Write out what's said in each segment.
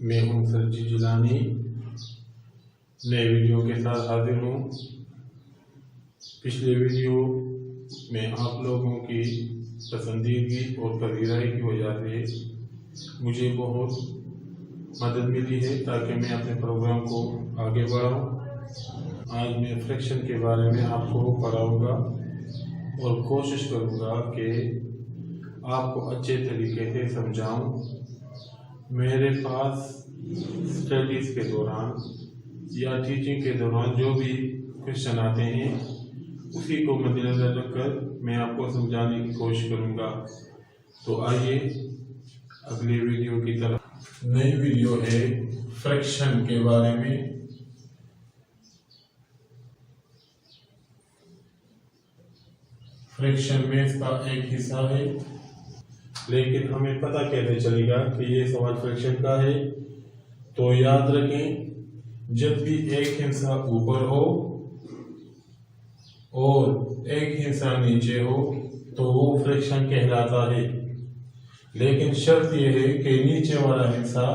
मैं हूं सरजी जिलानी, नए वीडियो के साथ हाजिर हूँ। पिछले वीडियो में आप लोगों की पसंदीदगी और पजीराई की वजह से मुझे बहुत मदद मिली है ताकि मैं अपने प्रोग्राम को आगे बढ़ाऊँ। आज मैं फ्रैक्शन के बारे में आपको पढ़ाऊँगा और कोशिश करूँगा कि आपको अच्छे तरीके से समझाऊँ। मेरे पास स्टडीज़ के दौरान या टीचिंग के दौरान जो भी क्वेश्चन आते हैं उसी को मद्देनजर रखकर मैं आपको समझाने की कोशिश करूँगा। तो आइए अगले वीडियो की तरफ। नई वीडियो है फ्रैक्शन के बारे में। फ्रैक्शन में इसका एक हिस्सा है, लेकिन हमें पता कैसे चलेगा कि ये सवाल फ्रैक्शन का है। तो याद रखें, जब भी एक हिस्सा ऊपर हो और एक हिस्सा नीचे हो तो वो फ्रैक्शन कहलाता है। लेकिन शर्त यह है कि नीचे वाला हिस्सा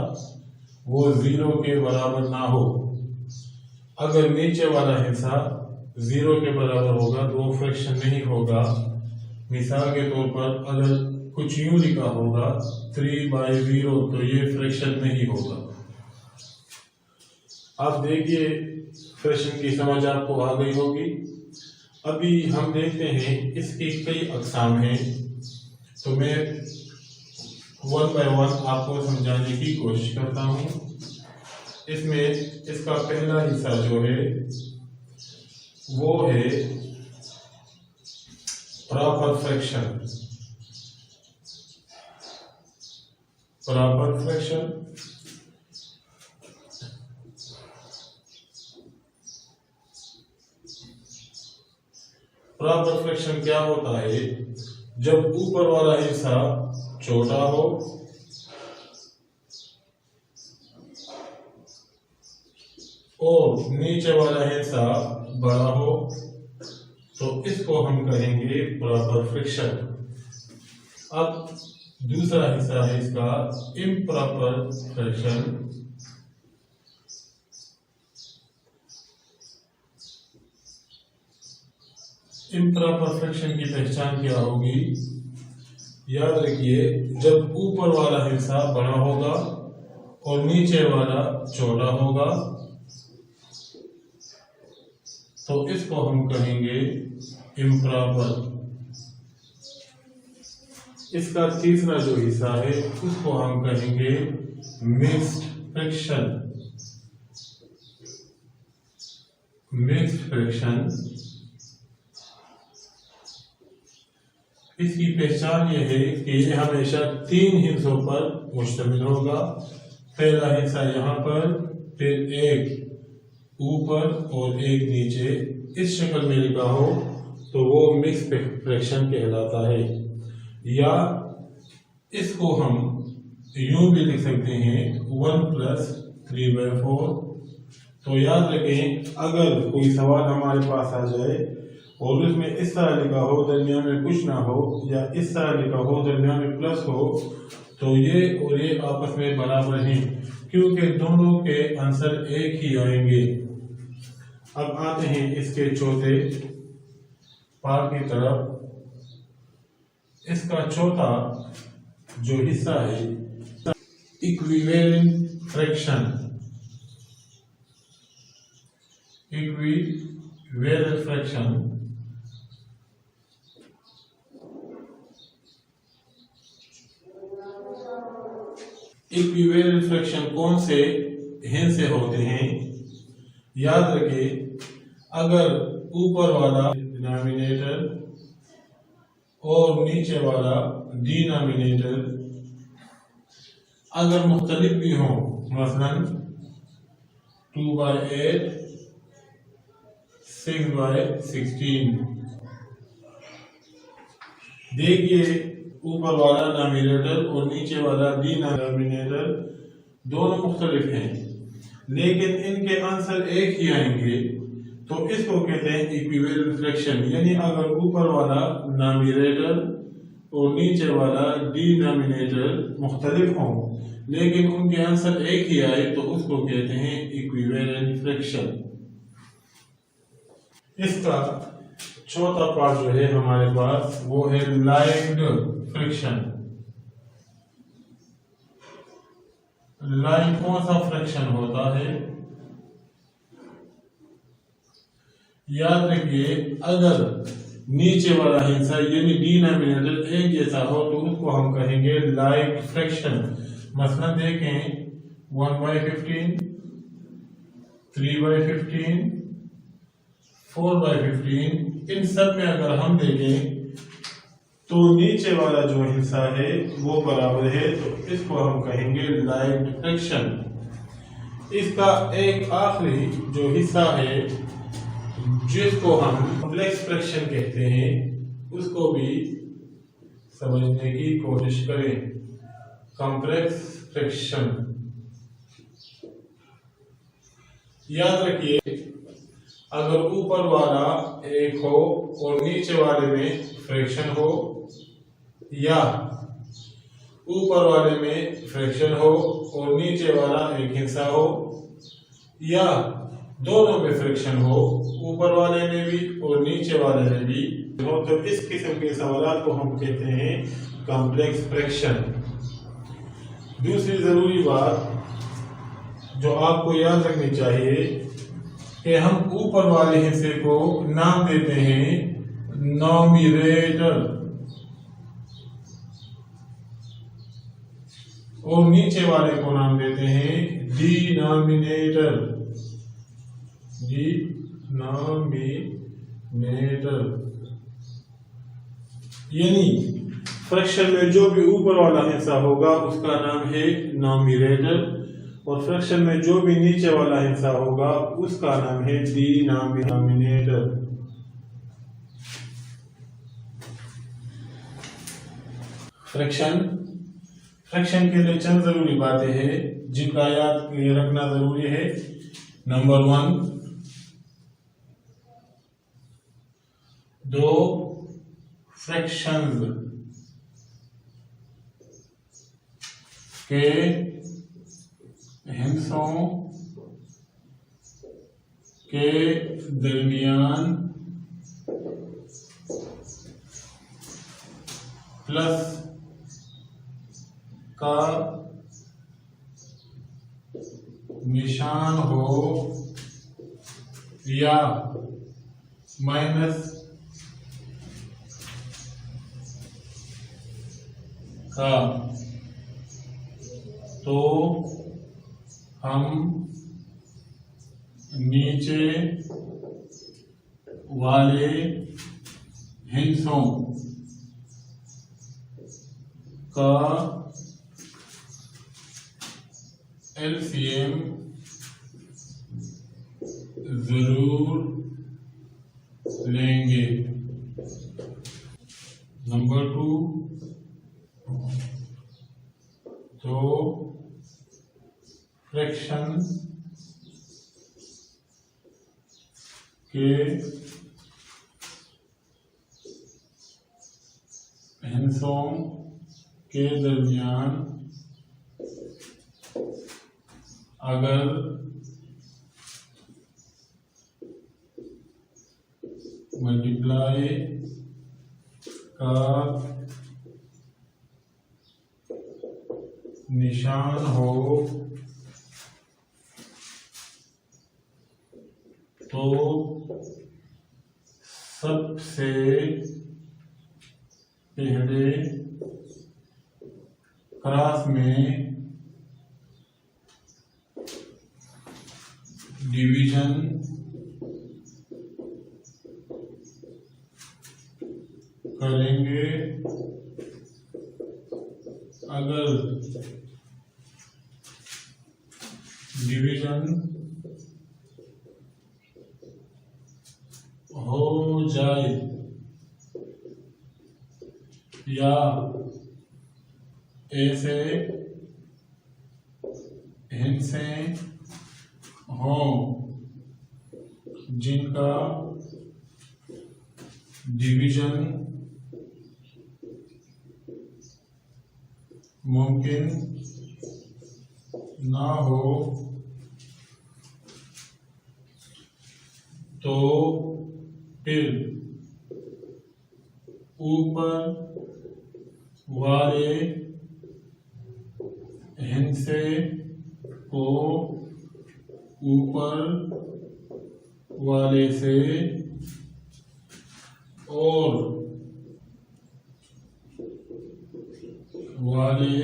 वो 0 के बराबर ना हो। अगर नीचे वाला हिस्सा 0 के बराबर होगा तो वो फ्रैक्शन नहीं होगा। मिसाल के तौर पर अगर कुछ यूं लिखा होगा 3/0 तो ये फ्रैक्शन नहीं होगा। आप देखिए फ्रैक्शन की समझ आपको आ गई होगी। अभी हम देखते हैं इसकी कई अक़साम हैं, तो मैं 1 बाय 1 आपको समझाने की कोशिश करता हूँ। इसमें इसका पहला हिस्सा जो है वो है proper fraction. Proper fraction proper fraction क्या होता है? जब ऊपर वाला हिस्सा छोटा हो और नीचे वाला हिस्सा बड़ा हो तो इसको हम कहेंगे प्रॉपर फ्रैक्शन। अब दूसरा हिस्सा है इसका इम्प्रॉपर फ्रैक्शन। इम्प्रॉपर फ्रैक्शन की पहचान क्या होगी? याद रखिए, जब ऊपर वाला हिस्सा बड़ा होगा और नीचे वाला छोटा होगा तो इसको हम कहेंगे इम्प्रॉपर। इसका तीसरा जो हिस्सा है उसको हम कहेंगे मिक्स्ड फ्रैक्शन। मिक्स्ड फ्रैक्शन इसकी पहचान यह है कि ये हमेशा 3 हिस्सों पर मुश्तमिल होगा। पहला हिस्सा यहाँ पर, फिर एक ऊपर और एक नीचे। इस शक्ल में लिखा हो तो वो मिक्स्ड फ्रैक्शन कहलाता है। या इसको हम यूं भी लिख सकते हैं 1 + 3/4। तो याद रखें, अगर कोई सवाल हमारे पास आ जाए और उसमें इस तरह लिखा हो दरमियान में कुछ ना हो, या इस तरह लिखा हो दरमियान में प्लस हो, तो ये और ये आपस में बराबर हैं, क्योंकि दोनों के आंसर एक ही आएंगे। अब आते हैं इसके चौथे पार्ट की तरफ। इसका चौथा जो हिस्सा है equivalent fraction. Equivalent fraction equivalent fraction कौन से हिस्से होते हैं? याद रखिए, अगर ऊपर वाला डिनोमिनेटर और नीचे वाला डिनोमिनेटर अगर मुख्तलिफ भी हो, मसलन 2/8 6/16। देखिए, ऊपर वाला नॉमिनेटर और नीचे वाला डिनोमिनेटर दोनों मुख्तलिफ हैं, लेकिन इनके आंसर एक ही आएंगे, तो इसको कहते हैं इक्विवेलेंट फ्रैक्शन। यानी अगर ऊपर वाला नॉमिनेटर और नीचे वाला डिनोमिनेटर मुख्तलिफ हों लेकिन उनके आंसर एक ही आए तो उसको कहते हैं इक्विवेलेंट फ्रैक्शन। इसका चौथा पार्ट जो है हमारे पास वो है लाइन्ड फ्रैक्शन। लाइन कौन सा फ्रैक्शन होता है? याद रखिए, अगर नीचे वाला हिस्सा यानी डिनोमिनेटर एक जैसा हो तो उसको हम कहेंगे लाइक फ्रैक्शन। मसलन देखें 1/15, 3/15, 4/15, इन सब में अगर हम देखें तो नीचे वाला जो हिस्सा है वो बराबर है तो इसको हम कहेंगे लाइक फ्रैक्शन। इसका एक आखिरी जो हिस्सा है जिसको हम कॉम्प्लेक्स फ्रैक्शन कहते हैं उसको भी समझने की कोशिश करें। कॉम्प्लेक्स फ्रैक्शन याद रखिए, अगर ऊपर वाला एक हो और नीचे वाले में फ्रैक्शन हो या ऊपर वाले में फ्रैक्शन हो और नीचे वाला एक हिस्सा हो या दोनों में फ्रैक्शन हो, ऊपर वाले में भी और नीचे वाले में भी हो, तो इस किस्म के सवाल को हम कहते हैं कॉम्प्लेक्स फ्रैक्शन। दूसरी जरूरी बात जो आपको याद रखनी चाहिए कि हम ऊपर वाले हिस्से को नाम देते हैं नॉमिनेटर और नीचे वाले को नाम देते हैं डिनोमिनेटर। यानी फ्रैक्शन में जो भी ऊपर वाला हिस्सा होगा उसका नाम है नॉमिनेटर और फ्रैक्शन में जो भी नीचे वाला हिस्सा होगा उसका नाम है डिनोमिनेटर। फ्रैक्शन के लिए चंद जरूरी बातें हैं जिनका याद रखना जरूरी है। नंबर 1, दो फ्रैक्शंस के हिस्सों के दरमियान प्लस का निशान हो या माइनस का तो हम नीचे वाले हिस्सों का एलसीएम जरूर लेंगे। नंबर 2, तो फ्रैक्शन के हिस्सों के दरमियान अगर मल्टीप्लाई का निशान हो तो सबसे पहले क्रॉस में डिवीजन करेंगे। अगर डिवीजन हो जाए या ऐसे हिस्से हों जिनका डिवीजन मुमकिन ना हो तो फिर ऊपर वाले हिस्से को ऊपर वाले से और वाले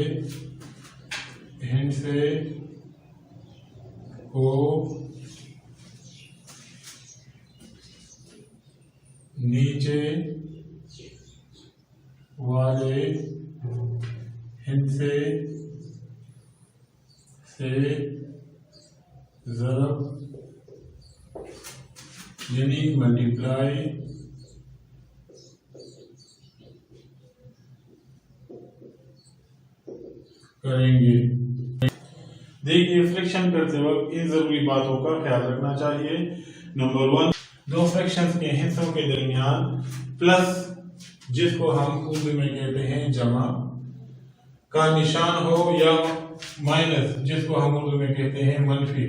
हिस्से को नीचे वाले हिस्से से ज़रब यानी मल्टीप्लाई करेंगे। देखिए, फ्रैक्शन करते वक्त इन जरूरी बातों का ख्याल रखना चाहिए। नंबर 1, दो फ्रैक्शंस के हिस्सों के दरमियान प्लस, जिसको हम उर्दू में कहते हैं जमा, का निशान हो या माइनस, जिसको हम उर्दू में कहते हैं मनफी,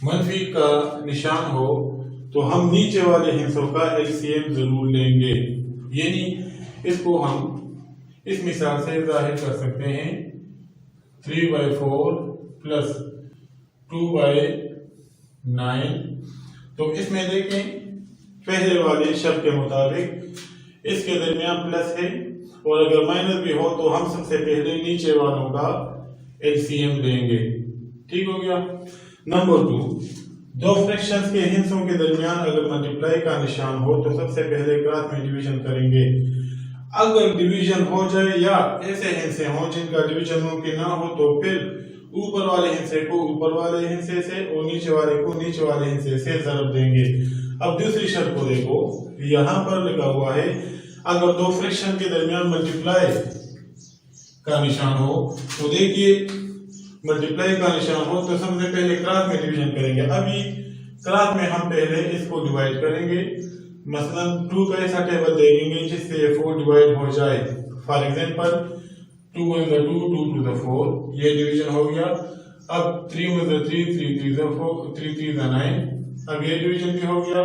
मनफी का निशान हो, तो हम नीचे वाले हिस्सों का एलसीएम जरूर लेंगे। यानी इसको हम इस मिसाल से जाहिर कर सकते हैं 3/4 प्लस 2/9। तो इसमें देखें, पहले वाले शब्द के मुताबिक इसके दरमियान प्लस है, और अगर माइनस भी हो तो हम सबसे पहले नीचे वालों का एलसीएम लेंगे। ठीक हो गया। नंबर 2, दो फ्रैक्शंस के हिस्सों के दरमियान अगर मल्टीप्लाई का निशान हो तो सबसे पहले क्रॉस में डिवीजन करेंगे। अगर डिवीजन हो जाए या ऐसे हिस्से हों जिनका डिवीजन मुमकिन ना हो तो फिर ऊपर वाले हिस्से को ऊपर वाले हिस्से से और नीचे वाले को नीचे वाले हिस्से से ज़रब देंगे। अब दूसरी शर्त को देखो, यहाँ पर लिखा हुआ है अगर दो फ्रैक्शन के दरमियान मल्टीप्लाई का निशान हो, तो देखिए मल्टीप्लाई का निशान हो तो सबसे पहले क्रॉस में डिवीजन करेंगे। अभी क्रॉस में हम पहले इसको डिवाइड करेंगे, मसलन 2 का ऐसा टेबल देंगे जिससे 4 डिवाइड हो जाए। फॉर एग्जांपल 2 × 2, 2 × 4, ये डिवीजन हो गया। अब 3 × 3, 3 × 4, 3 × 9, अब ये डिवीजन भी हो गया।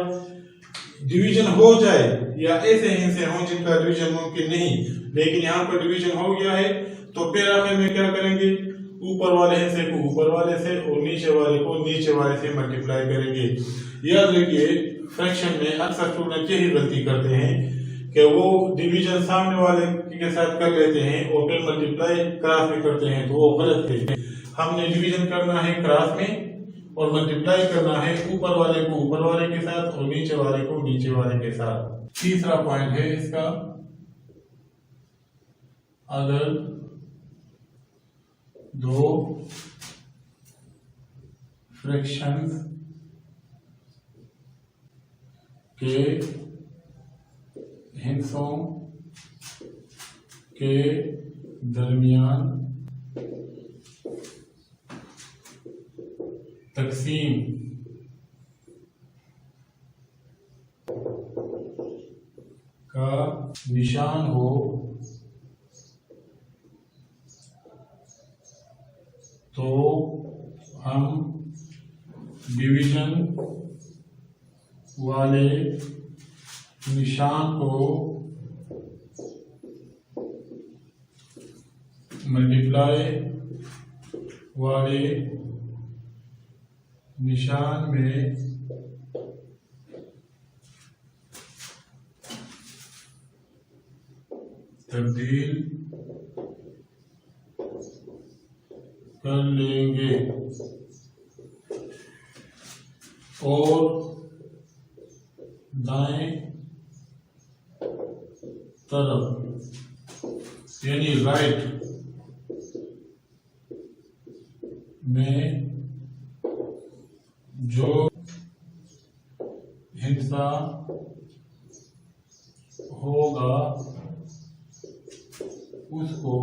डिवीजन हो जाए या ऐसे हिस्से हों जिनका डिवीजन मुमकिन नहीं, लेकिन यहाँ पर डिवीजन हो गया है, तो फिर आखिर में क्या करेंगे, ऊपर वाले हिस्से को ऊपर वाले से और नीचे वाले को नीचे वाले से मल्टीप्लाई करेंगे। याद रखिए, फ्रैक्शन में अक्सर स्टूडेंट यही गलती करते हैं कि वो डिवीजन सामने वाले के साथ कर लेते हैं और फिर मल्टीप्लाई क्रॉस में करते हैं, तो वो गलत है। हमने डिवीजन करना है क्रॉस में और मल्टीप्लाई करना है ऊपर वाले को ऊपर वाले के साथ और नीचे वाले को नीचे वाले के साथ। तीसरा पॉइंट है इसका, अगर दो फ्रैक्शंस के हिस्सों के दरमियान तकसीम का निशान हो तो हम डिवीजन वाले निशान को मल्टीप्लाई वाले निशान में तब्दील कर लेंगे और दाएं तरफ यानी राइट में जो हिस्सा होगा उसको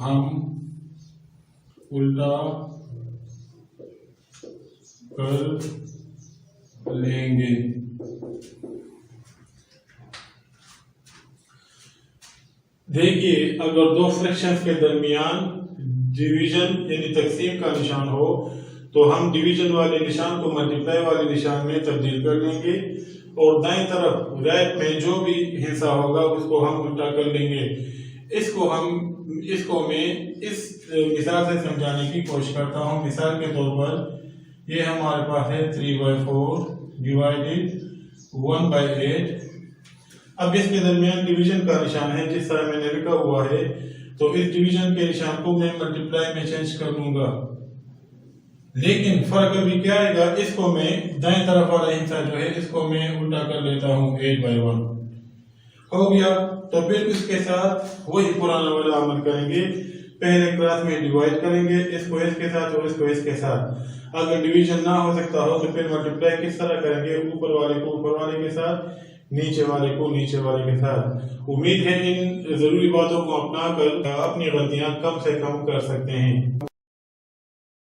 हम उल्टा कर लेंगे। देखिए, अगर दो फ्रैक्शंस के दरमियान डिवीजन यानी तकसीम का निशान हो तो हम डिवीजन वाले निशान को मल्टीप्लाई वाले निशान में तब्दील कर लेंगे और दाएं तरफ राइट में जो भी हिस्सा होगा उसको हम उल्टा कर लेंगे। इसको मैं इस मिसाल से समझाने की कोशिश करता हूँ। मिसाल के तौर पर ये हमारे पास है 3/4 डिवाइडेड 1/8। अब इसके दरमियान डिवीजन का निशान है जिस तरह मैंने लिखा हुआ है, तो इस डिवीजन के निशान को मैं मल्टीप्लाई में चेंज कर लूंगा। लेकिन फर्क अभी क्या आएगा, इसको मैं दाएं तरफ वाला हिस्सा जो है इसको मैं उल्टा कर लेता हूँ 8/1 हो गया। तो फिर इसके साथ वही पुराना वाला अमल करेंगे। पहले क्लास में डिवाइड करेंगे इसको इसके साथ और इसको इसके साथ। अगर डिवीजन ना हो सकता हो तो फिर मल्टीप्लाई किस तरह करेंगे, ऊपर वाले को ऊपर वाले के साथ, नीचे वाले को नीचे वाले के साथ। उम्मीद है इन जरूरी बातों को अपना कर अपनी गलतियां कम से कम कर सकते हैं।